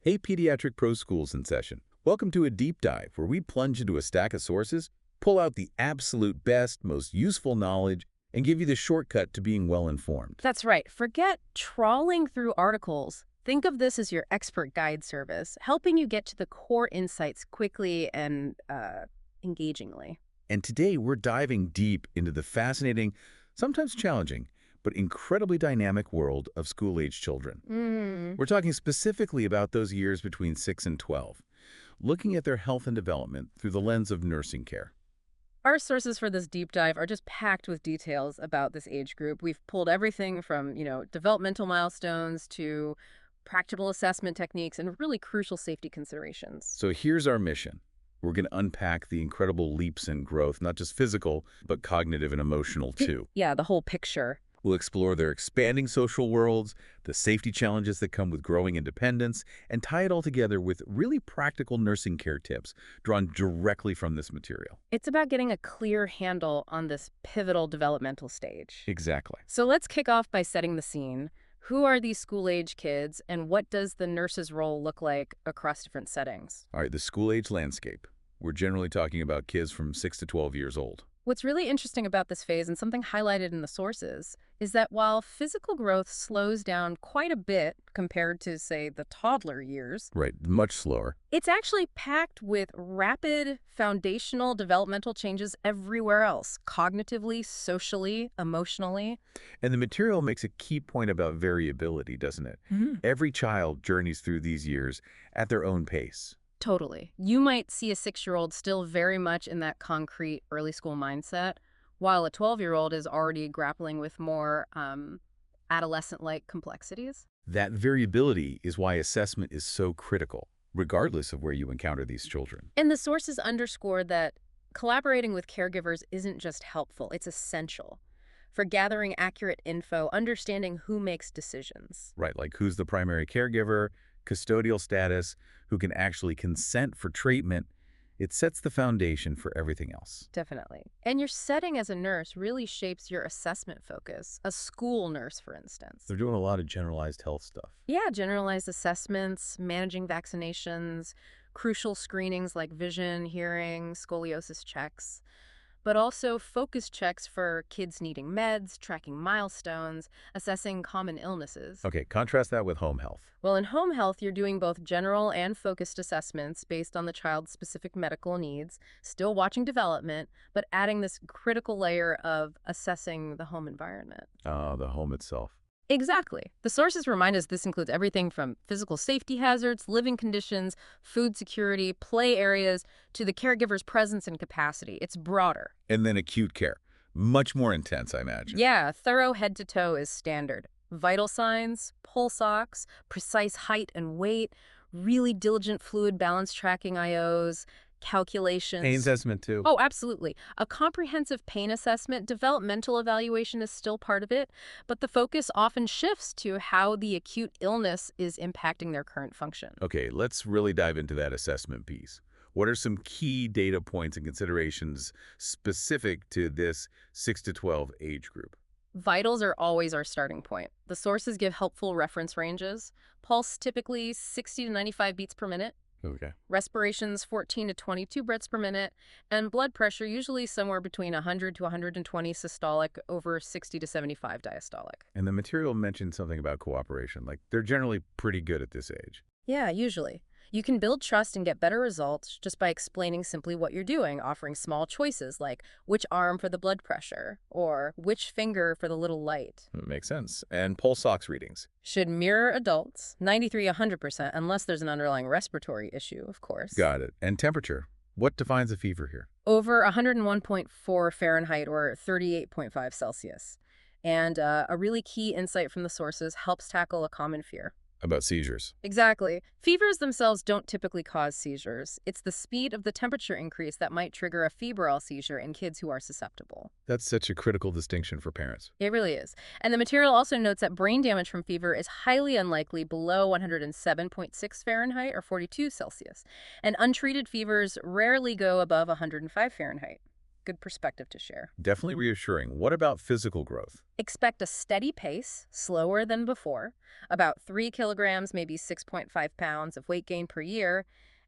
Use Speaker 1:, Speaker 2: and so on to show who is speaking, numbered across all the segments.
Speaker 1: Hey, Pediatric Pro Schools in session. Welcome to a deep dive where we plunge into a stack of sources, pull out the absolute best, most useful knowledge, and give you the shortcut to being well-informed.
Speaker 2: That's right. Forget trawling through articles. Think of this as your expert guide service, helping you get to the core insights quickly and engagingly.
Speaker 1: And today we're diving deep into the fascinating, sometimes challenging, but incredibly dynamic world of school-age children. We're talking specifically about those years between 6 and 12, looking at their health and development through the lens of nursing care.
Speaker 2: Our sources for this deep dive are just packed with details about this age group. We've pulled everything from, developmental milestones to practical assessment techniques and really crucial safety considerations.
Speaker 1: So here's our mission. We're going to unpack the incredible leaps in growth, not just physical, but cognitive and emotional too.
Speaker 2: Yeah, the whole picture.
Speaker 1: We'll explore their expanding social worlds, the safety challenges that come with growing independence, and tie it all together with really practical nursing care tips drawn directly from this material.
Speaker 2: It's about getting a clear handle on this pivotal developmental stage.
Speaker 1: Exactly.
Speaker 2: So let's kick off by setting the scene. Who are these school-age kids, and what does the nurse's role look like across different settings?
Speaker 1: All right, the school-age landscape. We're generally talking about kids from 6 to 12 years old.
Speaker 2: What's really interesting about this phase, and something highlighted in the sources, is that while physical growth slows down quite a bit compared to, say, the toddler years,
Speaker 1: Right, much slower.
Speaker 2: it's actually packed with rapid foundational developmental changes everywhere else, cognitively, socially, emotionally.
Speaker 1: And the material makes a key point about variability, doesn't it? Every child journeys through these years at their own pace.
Speaker 2: Totally. You might see a 6-year-old still very much in that concrete early school mindset, while a 12-year-old is already grappling with more adolescent-like complexities.
Speaker 1: That variability is why assessment is so critical, regardless of where you encounter these children.
Speaker 2: And the sources underscore that collaborating with caregivers isn't just helpful, it's essential for gathering accurate info, understanding who makes decisions.
Speaker 1: Right, like who's the primary caregiver, custodial status, who can actually consent for treatment. It sets the foundation for everything else.
Speaker 2: Definitely. And your setting as a nurse really shapes your assessment focus. A school nurse, for instance.
Speaker 1: They're doing a lot of generalized health stuff.
Speaker 2: Yeah, generalized assessments, managing vaccinations, crucial screenings like vision, hearing, scoliosis checks, but also focus checks for kids needing meds, tracking milestones, assessing common illnesses.
Speaker 1: Okay, contrast that with home health.
Speaker 2: Well, in home health, you're doing both general and focused assessments based on the child's specific medical needs, still watching development, but adding this critical layer of assessing the home environment.
Speaker 1: The home itself.
Speaker 2: Exactly. The sources remind us this includes everything from physical safety hazards, living conditions, food security, play areas, to the caregiver's presence and capacity. It's broader.
Speaker 1: And then acute care. Much more intense, I imagine.
Speaker 2: Yeah, thorough head-to-toe is standard. Vital signs, pulse ox, precise height and weight, really diligent fluid balance tracking IOs, calculations.
Speaker 1: Pain assessment, too.
Speaker 2: Oh, absolutely. A comprehensive pain assessment, developmental evaluation is still part of it, but the focus often shifts to how the acute illness is impacting their current function.
Speaker 1: Okay, let's really dive into that assessment piece. What are some key data points and considerations specific to this 6 to 12 age group?
Speaker 2: Vitals are always our starting point. The sources give helpful reference ranges. Pulse typically 60 to 95 beats per minute.
Speaker 1: Okay.
Speaker 2: Respirations 14 to 22 breaths per minute, and blood pressure usually somewhere between 100 to 120 systolic over 60 to 75 diastolic.
Speaker 1: And the material mentioned something about cooperation, like they're generally pretty good at this age.
Speaker 2: Yeah, usually. You can build trust and get better results just by explaining simply what you're doing, offering small choices like which arm for the blood pressure or which finger for the little light.
Speaker 1: Makes sense. And pulse ox readings.
Speaker 2: Should mirror adults, 93-100%, unless there's an underlying respiratory issue, of course.
Speaker 1: Got it. And temperature. What defines a fever here?
Speaker 2: Over 101.4 Fahrenheit or 38.5 Celsius. And a really key insight from the sources helps tackle a common fear.
Speaker 1: About seizures.
Speaker 2: Exactly. Fevers themselves don't typically cause seizures. It's the speed of the temperature increase that might trigger a febrile seizure in kids who are susceptible.
Speaker 1: That's such a critical distinction for parents.
Speaker 2: It really is. And the material also notes that brain damage from fever is highly unlikely below 107.6 Fahrenheit or 42 Celsius. And untreated fevers rarely go above 105 Fahrenheit. Good perspective to share.
Speaker 1: Definitely reassuring. What about physical growth?
Speaker 2: Expect a steady pace, slower than before, about 3 kilograms, maybe 6.5 pounds of weight gain per year,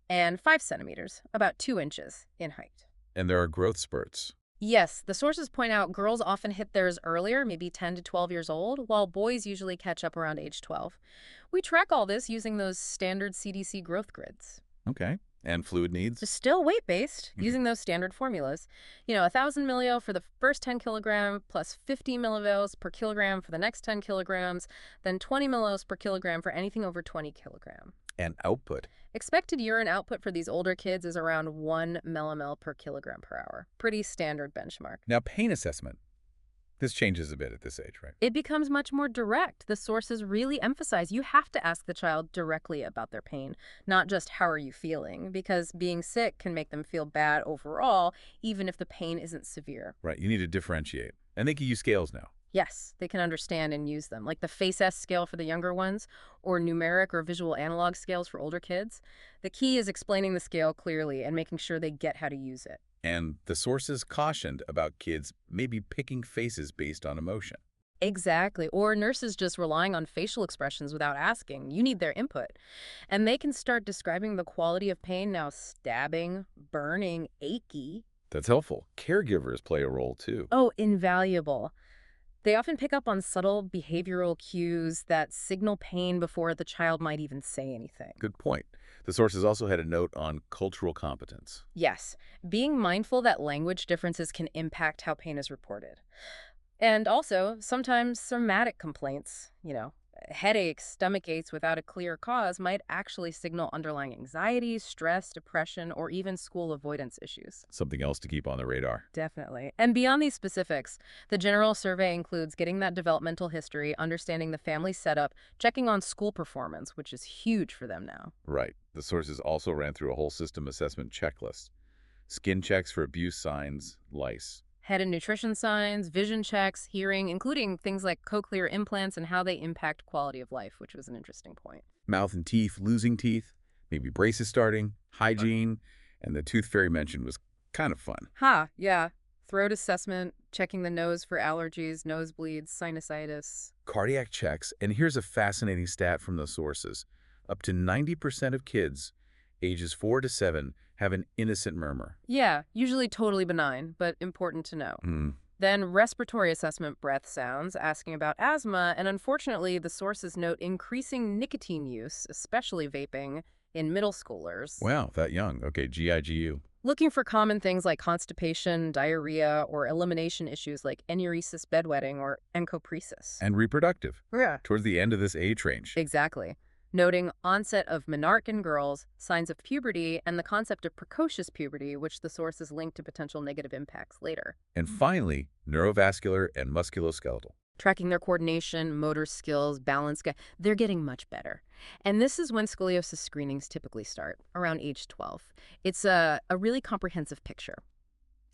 Speaker 2: and 5 centimeters, about 2 inches in height.
Speaker 1: And there are growth spurts.
Speaker 2: Yes, the sources point out girls often hit theirs earlier, maybe 10 to 12 years old, while boys usually catch up around age 12. We track all this using those standard CDC growth grids.
Speaker 1: Okay. And fluid needs?
Speaker 2: Just still weight-based, using those standard formulas. 1,000 millio for the first 10 kilogram, plus 50 millivils per kilogram for the next 10 kilograms, then 20 millos per kilogram for anything over 20 kilogram.
Speaker 1: And output.
Speaker 2: Expected urine output for these older kids is around 1 millimole per kilogram per hour. Pretty standard benchmark.
Speaker 1: Now, pain assessment. This changes a bit at this age, right?
Speaker 2: It becomes much more direct. The sources really emphasize you have to ask the child directly about their pain, not just how are you feeling, because being sick can make them feel bad overall, even if the pain isn't severe.
Speaker 1: Right. You need to differentiate. And they can use scales now.
Speaker 2: Yes, they can understand and use them, like the FACE-S scale for the younger ones, or numeric or visual analog scales for older kids. The key is explaining the scale clearly and making sure they get how to use it.
Speaker 1: And the sources cautioned about kids maybe picking faces based on emotion.
Speaker 2: Exactly. Or nurses just relying on facial expressions without asking. You need their input. And they can start describing the quality of pain now: stabbing, burning, achy.
Speaker 1: That's helpful. Caregivers play a role too.
Speaker 2: Oh, invaluable. They often pick up on subtle behavioral cues that signal pain before the child might even say anything.
Speaker 1: Good point. The sources also had a note on cultural competence.
Speaker 2: Yes, being mindful that language differences can impact how pain is reported. And also, sometimes somatic complaints, headaches, stomach aches without a clear cause might actually signal underlying anxiety, stress, depression, or even school avoidance issues.
Speaker 1: Something else to keep on the radar.
Speaker 2: Definitely. And beyond these specifics, the general survey includes getting that developmental history, understanding the family setup, checking on school performance, which is huge for them now.
Speaker 1: Right. The sources also ran through a whole system assessment checklist. Skin checks for abuse signs, lice.
Speaker 2: Head and nutrition signs, vision checks, hearing, including things like cochlear implants and how they impact quality of life, which was an interesting point.
Speaker 1: Mouth and teeth, losing teeth, maybe braces starting, hygiene, and the tooth fairy mentioned was kind of fun.
Speaker 2: Yeah. Throat assessment, checking the nose for allergies, nosebleeds, sinusitis.
Speaker 1: Cardiac checks, and here's a fascinating stat from the sources. Up to 90% of kids ages 4 to 7 have an innocent murmur.
Speaker 2: Yeah, usually totally benign, but important to know. Then respiratory assessment, breath sounds, asking about asthma, and unfortunately the sources note increasing nicotine use, especially vaping, in middle schoolers.
Speaker 1: Wow, that young. Okay, GIGU.
Speaker 2: Looking for common things like constipation, diarrhea, or elimination issues like enuresis, bedwetting, or encopresis.
Speaker 1: And reproductive.
Speaker 2: Yeah.
Speaker 1: Towards the end of this age range.
Speaker 2: Exactly. Noting onset of menarche in girls, signs of puberty, and the concept of precocious puberty, which the sources link to potential negative impacts later.
Speaker 1: And finally, neurovascular and musculoskeletal.
Speaker 2: Tracking their coordination, motor skills, balance, they're getting much better. And this is when scoliosis screenings typically start, around age 12. It's a really comprehensive picture.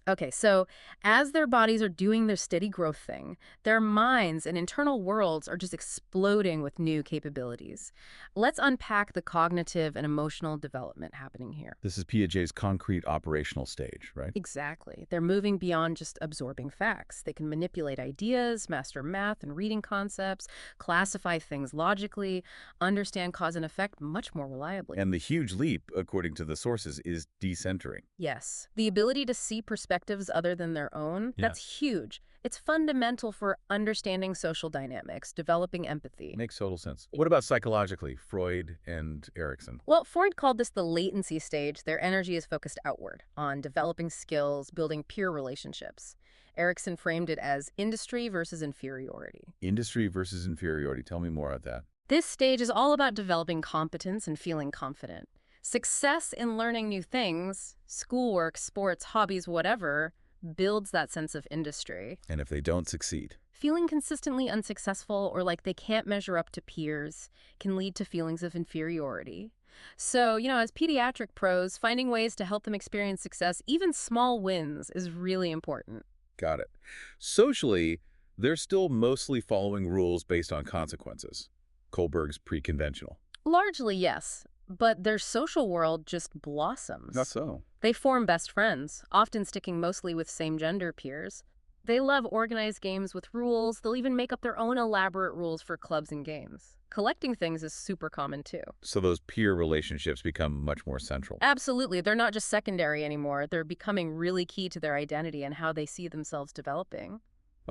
Speaker 2: Okay, so as their bodies are doing their steady growth thing, their minds and internal worlds are just exploding with new capabilities. Let's unpack the cognitive and emotional development happening here.
Speaker 1: This is Piaget's concrete operational stage, right?
Speaker 2: Exactly. They're moving beyond just absorbing facts. They can manipulate ideas, master math and reading concepts, classify things logically, understand cause and effect much more reliably.
Speaker 1: And the huge leap, according to the sources, is decentering.
Speaker 2: Yes. The ability to see perspectives other than their own, that's huge. It's fundamental for understanding social dynamics, developing empathy.
Speaker 1: Makes total sense. What about psychologically, Freud and Erikson?
Speaker 2: Well, Freud called this the latency stage. Their energy is focused outward, on developing skills, building peer relationships. Erikson framed it as industry versus inferiority.
Speaker 1: Industry versus inferiority. Tell me more about that.
Speaker 2: This stage is all about developing competence and feeling confident. Success in learning new things, schoolwork, sports, hobbies, whatever, builds that sense of industry.
Speaker 1: And if they don't succeed?
Speaker 2: Feeling consistently unsuccessful or like they can't measure up to peers can lead to feelings of inferiority. So, as pediatric pros, finding ways to help them experience success, even small wins, is really important.
Speaker 1: Got it. Socially, they're still mostly following rules based on consequences. Kohlberg's pre-conventional.
Speaker 2: Largely, yes. But their social world just
Speaker 1: Not
Speaker 2: blossoms.
Speaker 1: so.
Speaker 2: They form best friends, often sticking mostly with same-gender peers. They love organized games with rules. They'll even make up their own elaborate rules for clubs and games. Collecting things is super common too.
Speaker 1: So those peer relationships become much more central.
Speaker 2: Absolutely, they're not just secondary anymore. They're becoming really key to their identity and how they see themselves developing.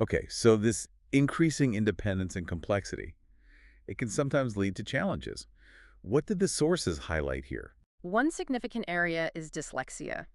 Speaker 1: Okay, so this increasing independence and complexity, it can sometimes lead to challenges. What did the sources highlight here?
Speaker 2: One significant area is dyslexia.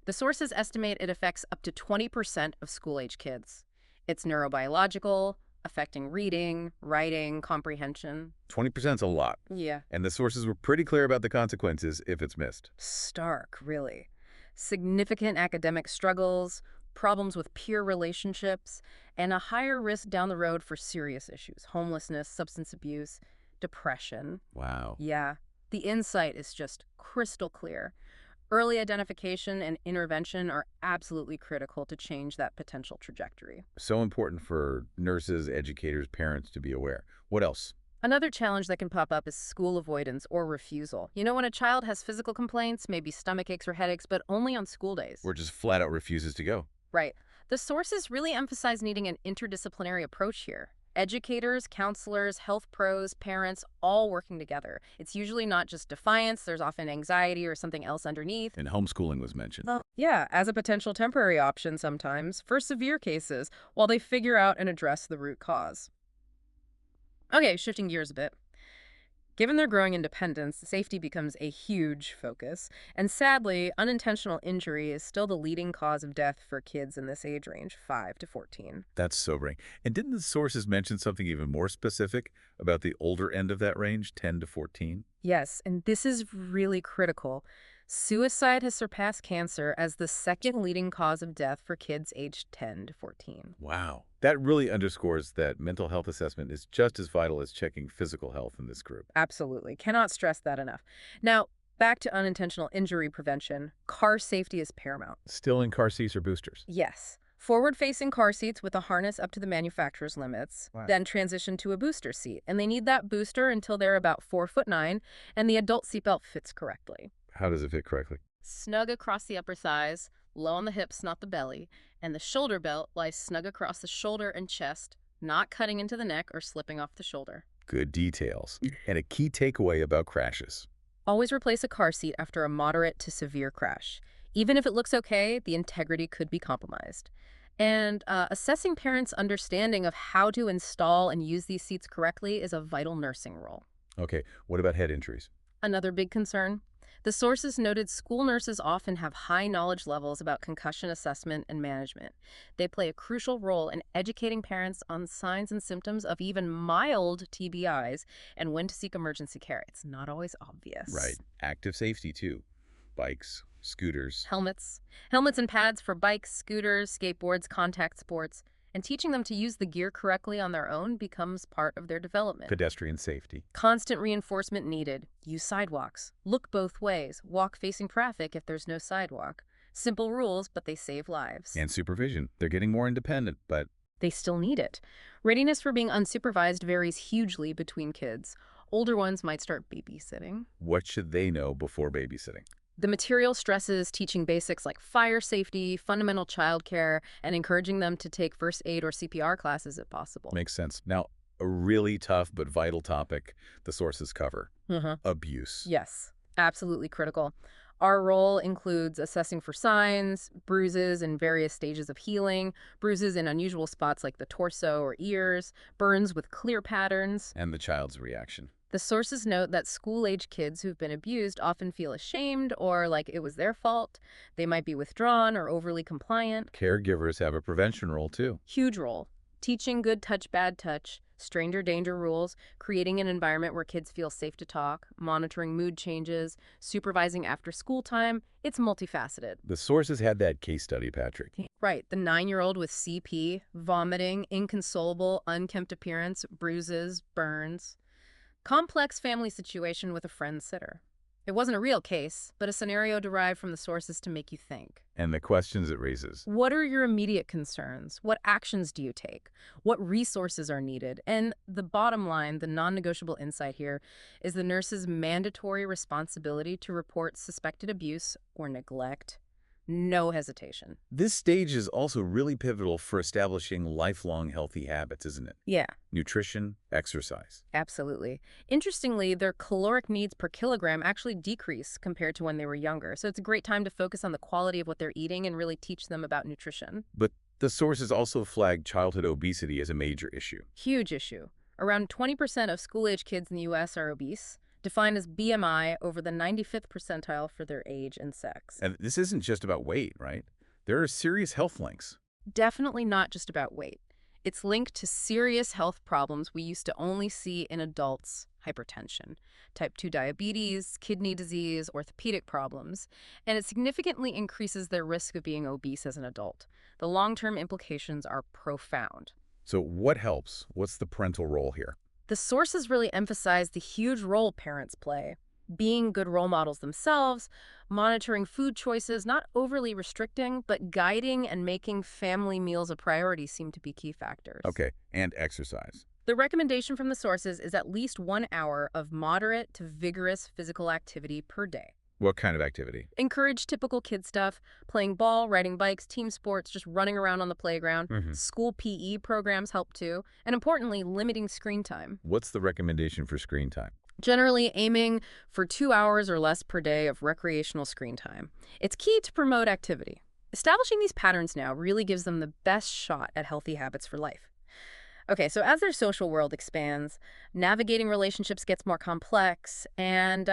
Speaker 2: The sources estimate it affects up to 20% of school-age kids. It's neurobiological, affecting reading, writing, comprehension.
Speaker 1: 20% is a lot,
Speaker 2: Yeah.
Speaker 1: and the sources were pretty clear about the consequences if it's missed.
Speaker 2: Stark, really. Significant academic struggles, problems with peer relationships, and a higher risk down the road for serious issues: homelessness, substance abuse, depression.
Speaker 1: Wow.
Speaker 2: Yeah, the insight is just crystal clear. Early identification and intervention are absolutely critical to change that potential trajectory.
Speaker 1: So important for nurses, educators, parents to be aware. What else?
Speaker 2: Another challenge that can pop up is school avoidance or refusal. You know, when a child has physical complaints, maybe stomach aches or headaches, but only on school days.
Speaker 1: Or just flat out refuses to go.
Speaker 2: Right. The sources really emphasize needing an interdisciplinary approach here. Educators, counselors, health pros, parents, all working together. It's usually not just defiance, there's often anxiety or something else underneath.
Speaker 1: And homeschooling was mentioned.
Speaker 2: Yeah, as a potential temporary option sometimes, for severe cases, while they figure out and address the root cause. Okay, shifting gears a bit. Given their growing independence, safety becomes a huge focus, and sadly, unintentional injury is still the leading cause of death for kids in this age range, 5 to 14.
Speaker 1: That's sobering. And didn't the sources mention something even more specific about the older end of that range, 10 to 14?
Speaker 2: Yes, and this is really critical. Suicide has surpassed cancer as the second leading cause of death for kids aged 10 to 14.
Speaker 1: Wow. That really underscores that mental health assessment is just as vital as checking physical health in this group.
Speaker 2: Absolutely. Cannot stress that enough. Now, back to unintentional injury prevention. Car safety is paramount.
Speaker 1: Still in car seats or boosters?
Speaker 2: Yes. Forward-facing car seats with a harness up to the manufacturer's limits,
Speaker 1: Wow.
Speaker 2: then transition to a booster seat. And they need that booster until they're about 4'9", and the adult seatbelt fits correctly.
Speaker 1: How does it fit correctly?
Speaker 2: Snug across the upper thighs, low on the hips, not the belly, and the shoulder belt lies snug across the shoulder and chest, not cutting into the neck or slipping off the shoulder.
Speaker 1: Good details. And a key takeaway about crashes.
Speaker 2: Always replace a car seat after a moderate to severe crash. Even if it looks okay, the integrity could be compromised. And assessing parents' understanding of how to install and use these seats correctly is a vital nursing role.
Speaker 1: Okay, what about head injuries?
Speaker 2: Another big concern. The sources noted school nurses often have high knowledge levels about concussion assessment and management. They play a crucial role in educating parents on signs and symptoms of even mild TBIs and when to seek emergency care. It's not always obvious.
Speaker 1: Right. Active safety, too. Bikes, scooters.
Speaker 2: Helmets. Helmets and pads for bikes, scooters, skateboards, contact sports. And teaching them to use the gear correctly on their own becomes part of their development.
Speaker 1: Pedestrian safety.
Speaker 2: Constant reinforcement needed. Use sidewalks. Look both ways. Walk facing traffic if there's no sidewalk. Simple rules, but they save lives.
Speaker 1: And supervision. They're getting more independent, but
Speaker 2: They still need it. Readiness for being unsupervised varies hugely between kids. Older ones might start babysitting.
Speaker 1: what should they know before babysitting?
Speaker 2: The material stresses teaching basics like fire safety, fundamental childcare, and encouraging them to take first aid or CPR classes if possible.
Speaker 1: Makes sense. Now, a really tough but vital topic the sources cover.
Speaker 2: Mm-hmm.
Speaker 1: Abuse.
Speaker 2: Yes, absolutely critical. Our role includes assessing for signs, bruises in various stages of healing, bruises in unusual spots like the torso or ears, burns with clear patterns.
Speaker 1: And the child's reaction.
Speaker 2: The sources note that school-age kids who've been abused often feel ashamed or like it was their fault. They might be withdrawn or overly compliant.
Speaker 1: Caregivers have a prevention role, too.
Speaker 2: Huge role. Teaching good touch, bad touch, stranger danger rules, creating an environment where kids feel safe to talk, monitoring mood changes, supervising after school time. It's multifaceted.
Speaker 1: The sources had that case study, Patrick.
Speaker 2: Right, the 9-year-old with CP, vomiting, inconsolable, unkempt appearance, bruises, burns. Complex family situation with a friend sitter. It wasn't a real case, but a scenario derived from the sources to make you think.
Speaker 1: And the questions it raises.
Speaker 2: What are your immediate concerns? What actions do you take? What resources are needed? And the bottom line, the non-negotiable insight here, is the nurse's mandatory responsibility to report suspected abuse or neglect. No hesitation.
Speaker 1: This stage is also really pivotal for establishing lifelong healthy habits, isn't it?
Speaker 2: Yeah,
Speaker 1: Nutrition, exercise.
Speaker 2: absolutely. Interestingly, their caloric needs per kilogram actually decrease compared to when they were younger. So it's a great time to focus on the quality of what they're eating and really teach them about nutrition.
Speaker 1: But the sources also flag childhood obesity as a major issue.
Speaker 2: Huge issue. Around 20% of school-age kids in the U.S. are obese, defined as BMI over the 95th percentile for their age and sex.
Speaker 1: And this isn't just about weight, right? There are serious health links.
Speaker 2: Definitely not just about weight. It's linked to serious health problems we used to only see in adults: hypertension, type 2 diabetes, kidney disease, orthopedic problems, and it significantly increases their risk of being obese as an adult. The long-term implications are profound.
Speaker 1: So what helps? What's the parental role here?
Speaker 2: The sources really emphasize the huge role parents play. Being good role models themselves, monitoring food choices, not overly restricting, but guiding and making family meals a priority seem to be key factors.
Speaker 1: Okay, and exercise.
Speaker 2: The recommendation from the sources is at least 1 hour of moderate to vigorous physical activity per day.
Speaker 1: What kind of activity?
Speaker 2: Encourage typical kid stuff: playing ball, riding bikes, team sports, just running around on the playground. School PE programs help too. And importantly, limiting screen time.
Speaker 1: What's the recommendation for screen time?
Speaker 2: Generally aiming for 2 hours or less per day of recreational screen time. It's key to promote activity. Establishing these patterns now really gives them the best shot at healthy habits for life. Okay, so as their social world expands, navigating relationships gets more complex, and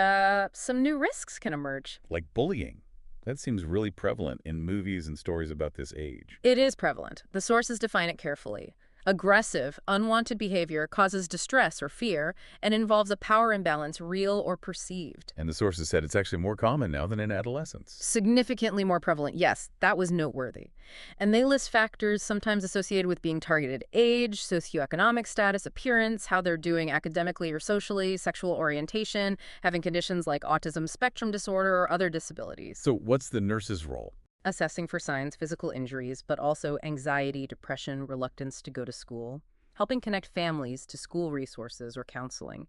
Speaker 2: some new risks can emerge.
Speaker 1: Like bullying. That seems really prevalent in movies and stories about this age.
Speaker 2: It is prevalent. The sources define it carefully. Aggressive, unwanted behavior causes distress or fear and involves a power imbalance, real or perceived.
Speaker 1: And the sources said it's actually more common now than in adolescence.
Speaker 2: Significantly more prevalent. Yes, that was noteworthy. And they list factors sometimes associated with being targeted: age, socioeconomic status, appearance, how they're doing academically or socially, sexual orientation, having conditions like autism spectrum disorder or other disabilities.
Speaker 1: So what's the nurse's role?
Speaker 2: Assessing for signs, physical injuries, but also anxiety, depression, reluctance to go to school, helping connect families to school resources or counseling.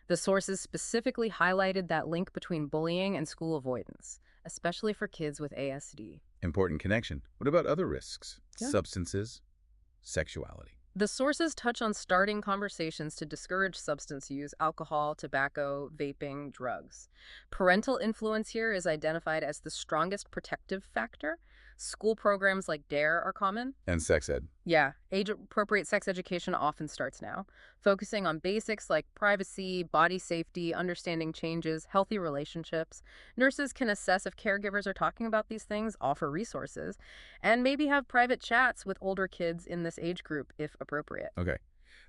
Speaker 2: The sources specifically highlighted that link between bullying and school avoidance, especially for kids with ASD.
Speaker 1: Important connection. What about other risks?
Speaker 2: Yeah.
Speaker 1: Substances, sexuality.
Speaker 2: The sources touch on starting conversations to discourage substance use: alcohol, tobacco, vaping, drugs. Parental influence here is identified as the strongest protective factor. School programs like DARE are common.
Speaker 1: And sex ed.
Speaker 2: Yeah, age-appropriate sex education often starts now, focusing on basics like privacy, body safety, understanding changes, healthy relationships. Nurses can assess if caregivers are talking about these things, offer resources, and maybe have private chats with older kids in this age group if appropriate.
Speaker 1: Okay.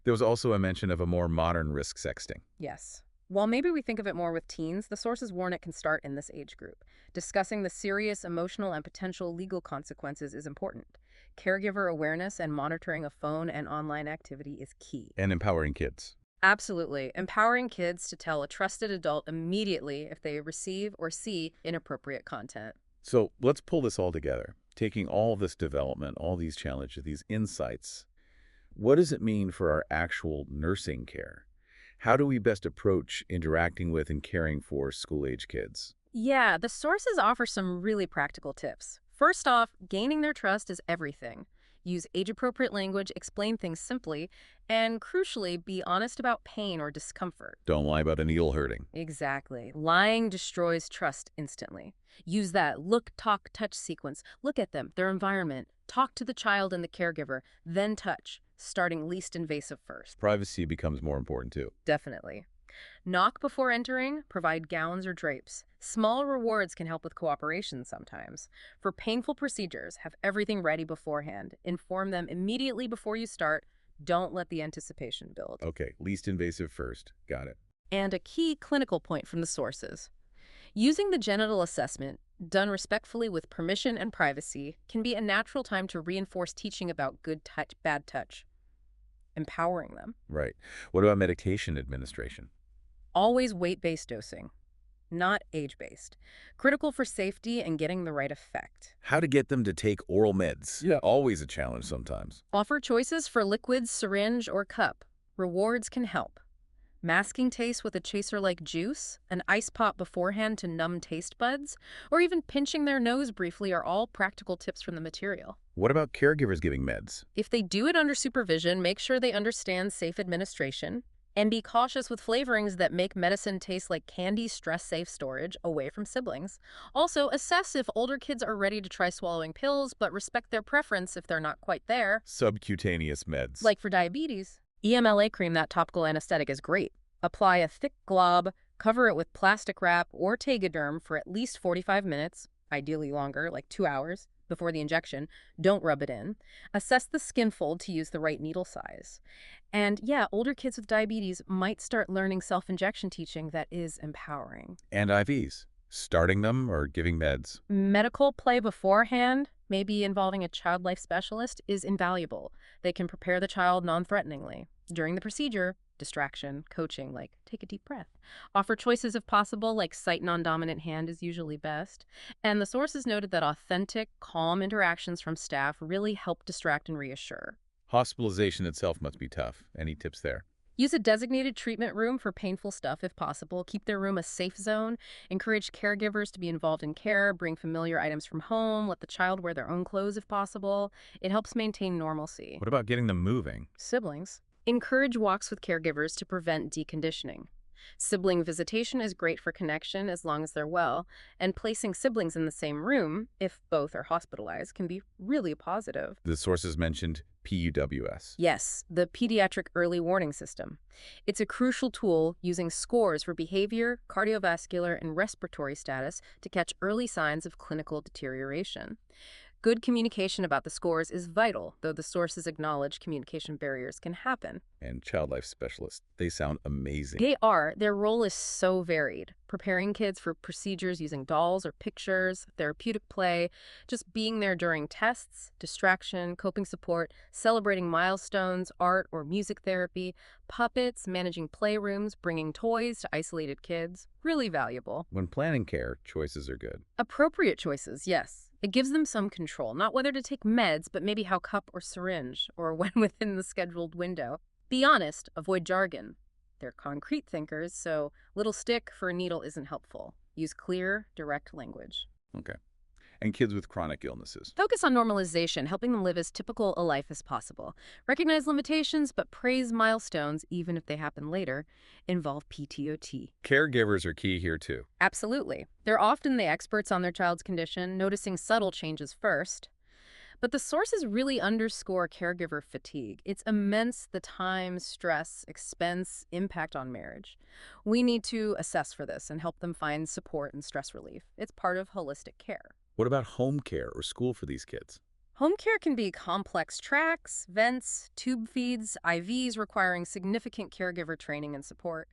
Speaker 1: There was also a mention of a more modern risk sexting.
Speaker 2: Yes. While maybe we think of it more with teens, the sources warn it can start in this age group. Discussing the serious emotional and potential legal consequences is important. Caregiver awareness and monitoring of phone and online activity is key.
Speaker 1: And empowering kids.
Speaker 2: Absolutely. Empowering kids to tell a trusted adult immediately if they receive or see inappropriate content.
Speaker 1: So let's pull this all together. Taking all this development, all these challenges, these insights, what does it mean for our actual nursing care? How do we best approach interacting with and caring for school-age kids?
Speaker 2: Yeah, the sources offer some really practical tips. First off, gaining their trust is everything. Use age-appropriate language, explain things simply, and crucially, be honest about pain or discomfort.
Speaker 1: Don't lie about a needle hurting.
Speaker 2: Exactly. Lying destroys trust instantly. Use that look, talk, touch sequence. Look at them, their environment. Talk to the child and the caregiver, then touch, starting least invasive first.
Speaker 1: Privacy becomes more important too.
Speaker 2: Definitely. Knock before entering, provide gowns or drapes. Small rewards can help with cooperation sometimes. For painful procedures, have everything ready beforehand. Inform them immediately before you start. Don't let the anticipation build.
Speaker 1: Okay, least invasive first. Got it.
Speaker 2: And a key clinical point from the sources: using the genital assessment, done respectfully with permission and privacy, can be a natural time to reinforce teaching about good touch, bad touch, empowering them.
Speaker 1: Right. What about medication administration?
Speaker 2: Always weight-based dosing. not age-based. Critical for safety and getting the right effect.
Speaker 1: How to get them to take oral meds.
Speaker 3: Yeah.
Speaker 1: Always a challenge sometimes.
Speaker 2: Offer choices for liquids, syringe, or cup. Rewards can help. Masking taste with a chaser like juice, an ice pop beforehand to numb taste buds, or even pinching their nose briefly are all practical tips from the material.
Speaker 1: What about caregivers giving meds?
Speaker 2: If they do it under supervision, make sure they understand safe administration, and be cautious with flavorings that make medicine taste like candy. Stress-safe storage away from siblings. Also, assess if older kids are ready to try swallowing pills, but respect their preference if they're not quite there.
Speaker 1: Subcutaneous meds.
Speaker 2: Like for diabetes, EMLA cream, that topical anesthetic, is great. Apply a thick glob, cover it with plastic wrap or Tegaderm for at least 45 minutes, ideally longer, like 2 hours, before the injection. Don't rub it in. Assess the skin fold to use the right needle size. And yeah, older kids with diabetes might start learning self-injection teaching that is empowering.
Speaker 1: And IVs. Starting them or giving meds.
Speaker 2: Medical play beforehand, maybe involving a child life specialist, is invaluable. They can prepare the child non-threateningly. During the procedure, distraction, coaching, like take a deep breath. Offer choices if possible, like sight non-dominant hand is usually best. And the sources noted that authentic, calm interactions from staff really help distract and reassure.
Speaker 1: Hospitalization itself must be tough. Any tips there?
Speaker 2: Use a designated treatment room for painful stuff if possible. Keep their room a safe zone. Encourage caregivers to be involved in care. Bring familiar items from home. Let the child wear their own clothes if possible. It helps maintain normalcy.
Speaker 1: What about getting them moving?
Speaker 2: Siblings. Encourage walks with caregivers to prevent deconditioning. Sibling visitation is great for connection as long as they're well, and placing siblings in the same room, if both are hospitalized, can be really positive.
Speaker 1: The sources mentioned PUWS.
Speaker 2: Yes, the Pediatric Early Warning System. It's a crucial tool using scores for behavior, cardiovascular, and respiratory status to catch early signs of clinical deterioration. Good communication about the scores is vital, though the sources acknowledge communication barriers can happen.
Speaker 1: And child life specialists. They sound amazing.
Speaker 2: They are. Their role is so varied. Preparing kids for procedures using dolls or pictures, therapeutic play, just being there during tests, distraction, coping support, celebrating milestones, art or music therapy, puppets, managing playrooms, bringing toys to isolated kids. Really valuable.
Speaker 1: When planning care, choices are good.
Speaker 2: Appropriate choices, yes. It gives them some control, not whether to take meds, but maybe how cup or syringe, or when within the scheduled window. Be honest, avoid jargon. They're concrete thinkers, so little stick for a needle isn't helpful. Use clear, direct language.
Speaker 1: Okay. And kids with chronic illnesses.
Speaker 2: Focus on normalization, helping them live as typical a life as possible. Recognize limitations, but praise milestones, even if they happen later. Involve PTOT.
Speaker 1: Caregivers are key here too.
Speaker 2: Absolutely. They're often the experts on their child's condition, noticing subtle changes first. But the sources really underscore caregiver fatigue. It's immense, the time, stress, expense, impact on marriage. We need to assess for this and help them find support and stress relief. It's part of holistic care.
Speaker 1: What about home care or school for these kids?
Speaker 2: Home care can be complex tracks, vents, tube feeds, IVs requiring significant caregiver training and support.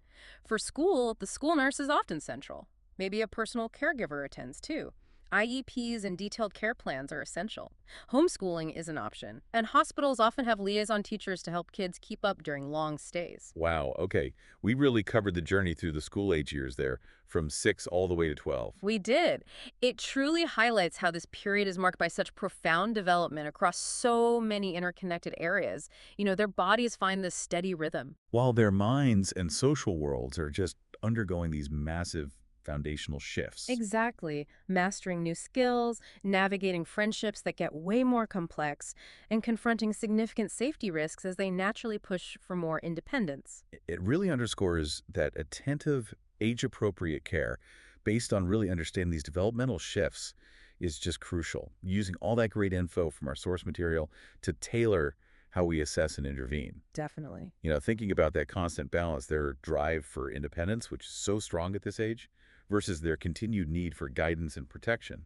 Speaker 2: For school, the school nurse is often central. Maybe a personal caregiver attends too. IEPs and detailed care plans are essential. Homeschooling is an option, and hospitals often have liaison teachers to help kids keep up during long stays.
Speaker 1: Wow, okay. We really covered the journey through the school age years there, from 6 all the way to 12.
Speaker 2: We did. It truly highlights how this period is marked by such profound development across so many interconnected areas. Their bodies find this steady rhythm.
Speaker 1: While their minds and social worlds are just undergoing these massive foundational shifts.
Speaker 2: Exactly. Mastering new skills, navigating friendships that get way more complex, and confronting significant safety risks as they naturally push for more independence.
Speaker 1: It really underscores that attentive, age-appropriate care based on really understanding these developmental shifts is just crucial. Using all that great info from our source material to tailor how we assess and intervene.
Speaker 2: Definitely.
Speaker 1: Thinking about that constant balance, their drive for independence, which is so strong at this age, versus their continued need for guidance and protection.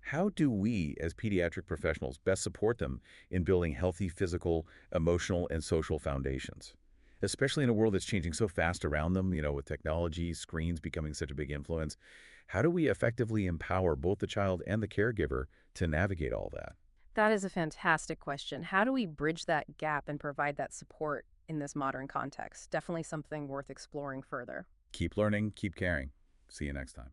Speaker 1: How do we, as pediatric professionals, best support them in building healthy physical, emotional, and social foundations? Especially in a world that's changing so fast around them, with technology, screens becoming such a big influence. How do we effectively empower both the child and the caregiver to navigate all that?
Speaker 2: That is a fantastic question. How do we bridge that gap and provide that support in this modern context? Definitely something worth exploring further.
Speaker 1: Keep learning, keep caring. See you next time.